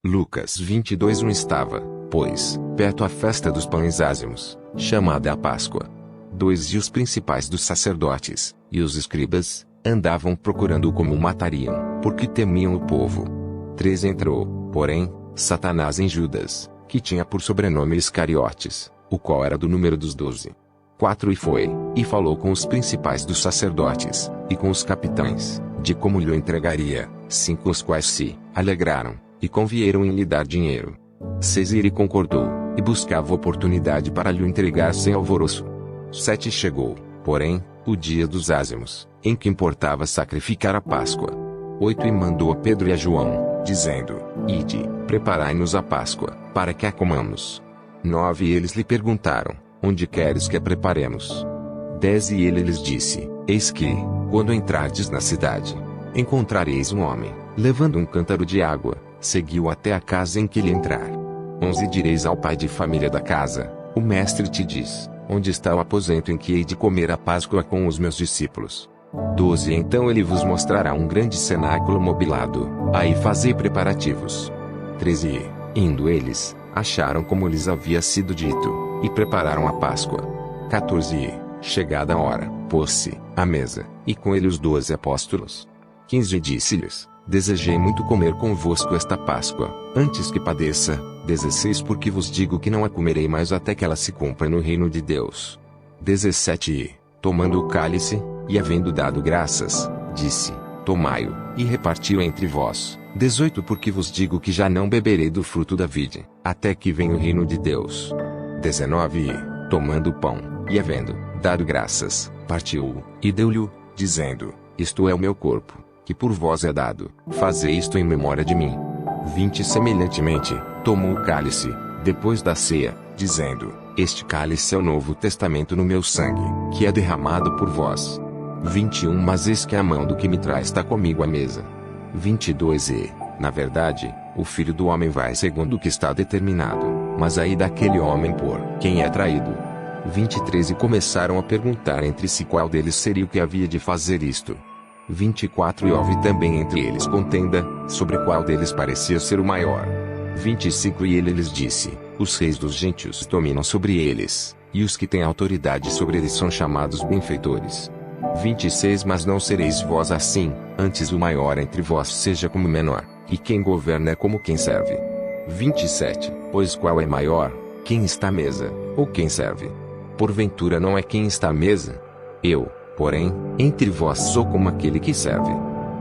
Lucas 22:1 Estava, pois, perto a festa dos pães ázimos, chamada a Páscoa. 2 E os principais dos sacerdotes, e os escribas, andavam procurando como o matariam, porque temiam o povo. 3 Entrou, porém, Satanás em Judas, que tinha por sobrenome Iscariotes, o qual era do número dos 12. 4 E foi, e falou com os principais dos sacerdotes, e com os capitães, de como lhe entregaria. 5 Os quais se alegraram, e convieram em lhe dar dinheiro. 6 E ele concordou, e buscava oportunidade para lhe entregar sem alvoroço. 7 Chegou, porém, o dia dos ázimos, em que importava sacrificar a Páscoa. 8 E mandou a Pedro e a João, dizendo: Ide, preparai-nos a Páscoa, para que a comamos. 9 E eles lhe perguntaram: Onde queres que a preparemos? 10 E ele lhes disse: Eis que, quando entrardes na cidade, encontrareis um homem, levando um cântaro de água, seguiu até a casa em que lhe entrar. 11 Direis ao pai de família da casa: O mestre te diz: Onde está o aposento em que hei de comer a Páscoa com os meus discípulos? 12 Então ele vos mostrará um grande cenáculo mobilado, aí fazei preparativos. 13 E, indo eles, acharam como lhes havia sido dito, e prepararam a Páscoa. 14 E, chegada a hora, pôs-se à mesa, e com ele os 12 apóstolos. 15 E disse-lhes: Desejei muito comer convosco esta Páscoa, antes que padeça. 16 Porque vos digo que não a comerei mais até que ela se cumpra no reino de Deus. 17 E, tomando o cálice, e havendo dado graças, disse: Tomai-o, e repartiu entre vós. 18 Porque vos digo que já não beberei do fruto da vide, até que venha o reino de Deus. 19 E, tomando o pão, e havendo dado graças, partiu-o, e deu-lhe, dizendo: Isto é o meu corpo, que por vós é dado, fazei isto em memória de mim. 20 Semelhantemente, tomou o cálice, depois da ceia, dizendo: Este cálice é o novo testamento no meu sangue, que é derramado por vós. 21 Mas eis que a mão do que me traz está comigo à mesa. 22 E, na verdade, o Filho do Homem vai segundo o que está determinado, mas aí daquele homem por quem é traído. 23 E começaram a perguntar entre si qual deles seria o que havia de fazer isto. 24 E houve também entre eles contenda, sobre qual deles parecia ser o maior. 25 E ele lhes disse: Os reis dos gentios dominam sobre eles, e os que têm autoridade sobre eles são chamados benfeitores. 26 Mas não sereis vós assim, antes o maior entre vós seja como o menor, e quem governa é como quem serve. 27 Pois qual é maior, quem está à mesa, ou quem serve? Porventura não é quem está à mesa? Eu, porém, entre vós sou como aquele que serve.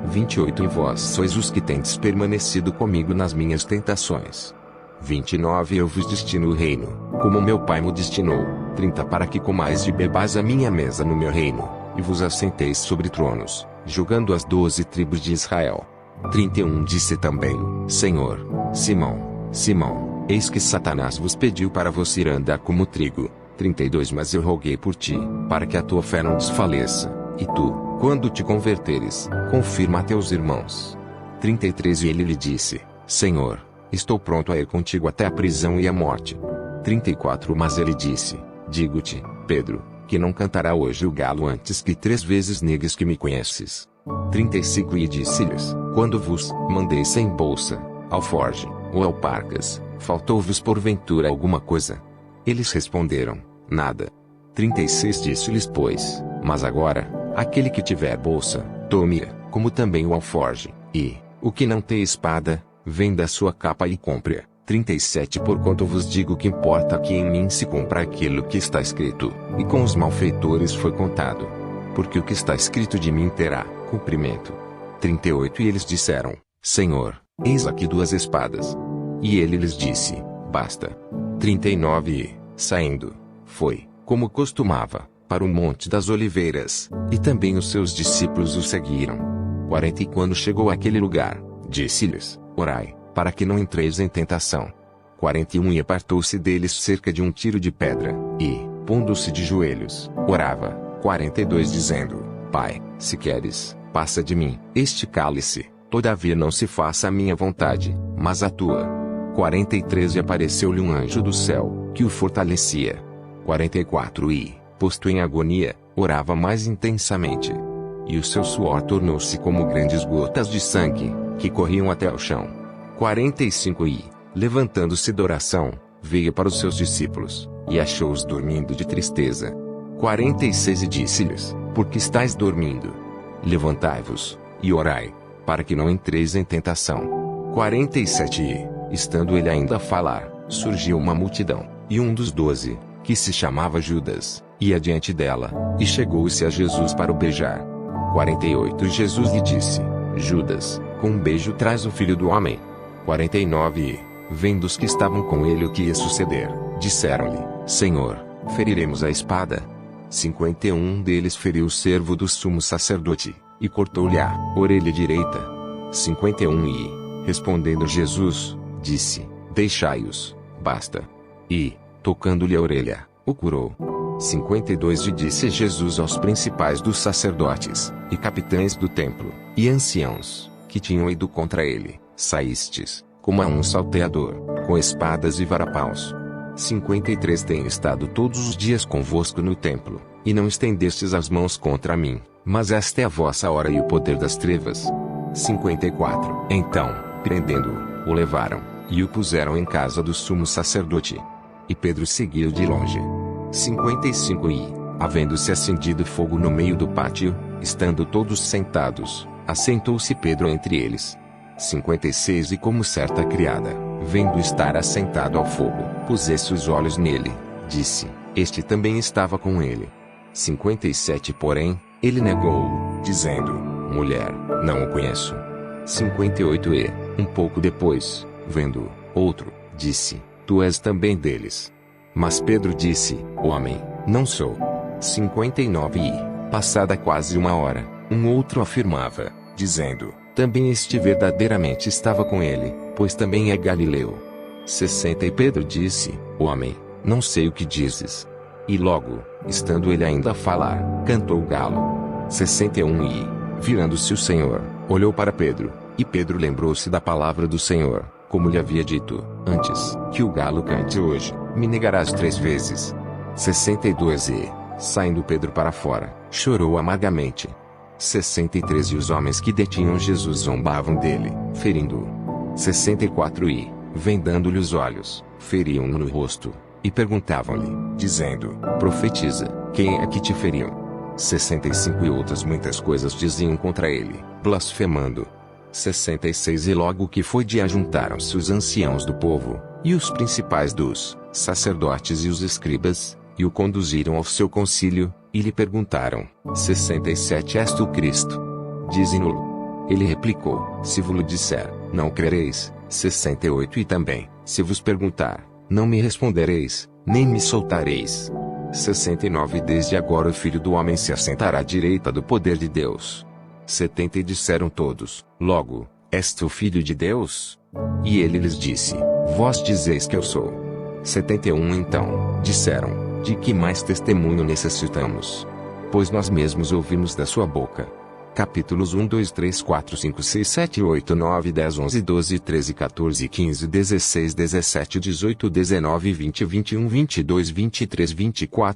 28 E vós sois os que tendes permanecido comigo nas minhas tentações. 29 Eu vos destino o reino, como meu Pai me destinou. 30 Para que comais e bebais a minha mesa no meu reino, e vos assenteis sobre tronos, julgando as 12 tribos de Israel. 31 Disse também: Senhor, Simão, Simão, eis que Satanás vos pediu para vos ir andar como trigo. 32 Mas eu roguei por ti, para que a tua fé não desfaleça, e tu, quando te converteres, confirma a teus irmãos. 33 E ele lhe disse: Senhor, estou pronto a ir contigo até a prisão e a morte. 34 Mas ele disse: Digo-te, Pedro, que não cantará hoje o galo antes que 3 vezes negues que me conheces. 35 E disse-lhes: Quando vos mandei sem bolsa, alforge, ou alparcas, faltou-vos porventura alguma coisa? Eles responderam: Nada. 36 Disse-lhes pois: Mas agora, aquele que tiver bolsa, tome-a, como também o alforge, e, o que não tem espada, venda a sua capa e compre-a. 37 Porquanto vos digo que importa que em mim se cumpra aquilo que está escrito, e com os malfeitores foi contado. Porque o que está escrito de mim terá cumprimento. 38 E eles disseram: Senhor, eis aqui 2 espadas. E ele lhes disse: Basta. 39 E, saindo, foi, como costumava, para o Monte das Oliveiras, e também os seus discípulos o seguiram. 40 E quando chegou àquele lugar, disse-lhes: Orai, para que não entreis em tentação. 41 E apartou-se deles cerca de um tiro de pedra, e, pondo-se de joelhos, orava. 42 Dizendo: Pai, se queres, passa de mim este cálice, todavia não se faça a minha vontade, mas a tua. 43 E apareceu-lhe um anjo do céu, que o fortalecia. 44 E, posto em agonia, orava mais intensamente. E o seu suor tornou-se como grandes gotas de sangue, que corriam até ao chão. 45 E, levantando-se da oração, veio para os seus discípulos, e achou-os dormindo de tristeza. 46 E disse-lhes: Por que estáis dormindo? Levantai-vos, e orai, para que não entreis em tentação. 47 E, estando ele ainda a falar, surgiu uma multidão, e um dos 12, que se chamava Judas, ia diante dela, e chegou-se a Jesus para o beijar. 48 E Jesus lhe disse: Judas, com um beijo traz o filho do homem. 49 E, vendo os que estavam com ele o que ia suceder, disseram-lhe: Senhor, feriremos a espada? 51 deles feriu o servo do sumo sacerdote, e cortou-lhe a orelha direita. 51 E, respondendo Jesus, disse: Deixai-os, basta. E, tocando-lhe a orelha, o curou. 52 E disse Jesus aos principais dos sacerdotes, e capitães do templo, e anciãos, que tinham ido contra ele: Saístes, como a um salteador, com espadas e varapaus. 53 Tenho estado todos os dias convosco no templo, e não estendestes as mãos contra mim, mas esta é a vossa hora e o poder das trevas. 54 Então, prendendo-o, o levaram, e o puseram em casa do sumo sacerdote. E Pedro seguiu de longe. 55 E, havendo-se acendido fogo no meio do pátio, estando todos sentados, assentou-se Pedro entre eles. 56 E como certa criada, vendo estar assentado ao fogo, pusesse os olhos nele, disse: Este também estava com ele. 57 Porém, ele negou-o, dizendo: Mulher, não o conheço. 58 E, um pouco depois, vendo-o, outro, disse: Tu és também deles. Mas Pedro disse: Homem, não sou. 59 E, passada quase uma hora, um outro afirmava, dizendo: Também este verdadeiramente estava com ele, pois também é galileu. 60 E Pedro disse: Homem, não sei o que dizes. E logo, estando ele ainda a falar, cantou o galo. 61 E, virando-se o Senhor, olhou para Pedro, e Pedro lembrou-se da palavra do Senhor, como lhe havia dito: Antes que o galo cante hoje, me negarás 3 vezes. 62 E, saindo Pedro para fora, chorou amargamente. 63 E os homens que detinham Jesus zombavam dele, ferindo-o. 64 E, vendando-lhe os olhos, feriam-no no rosto, e perguntavam-lhe, dizendo: Profetiza, quem é que te feriu? 65 E outras muitas coisas diziam contra ele, blasfemando. 66 E logo que foi dia juntaram-se os anciãos do povo, e os principais dos sacerdotes e os escribas, e o conduziram ao seu concílio, e lhe perguntaram: 67 És tu Cristo? Dize-no-lo. Ele replicou: Se vos disser, não crereis. 68 E também, se vos perguntar, não me respondereis, nem me soltareis. 69 Desde agora o Filho do Homem se assentará à direita do poder de Deus. 70 E disseram todos: Logo, és tu Filho de Deus? E ele lhes disse: Vós dizeis que eu sou. 71 Então, disseram: De que mais testemunho necessitamos? Pois nós mesmos ouvimos da sua boca. Capítulos 1, 2, 3, 4, 5, 6, 7, 8, 9, 10, 11, 12, 13, 14, 15, 16, 17, 18, 19, 20, 21, 22, 23, 24,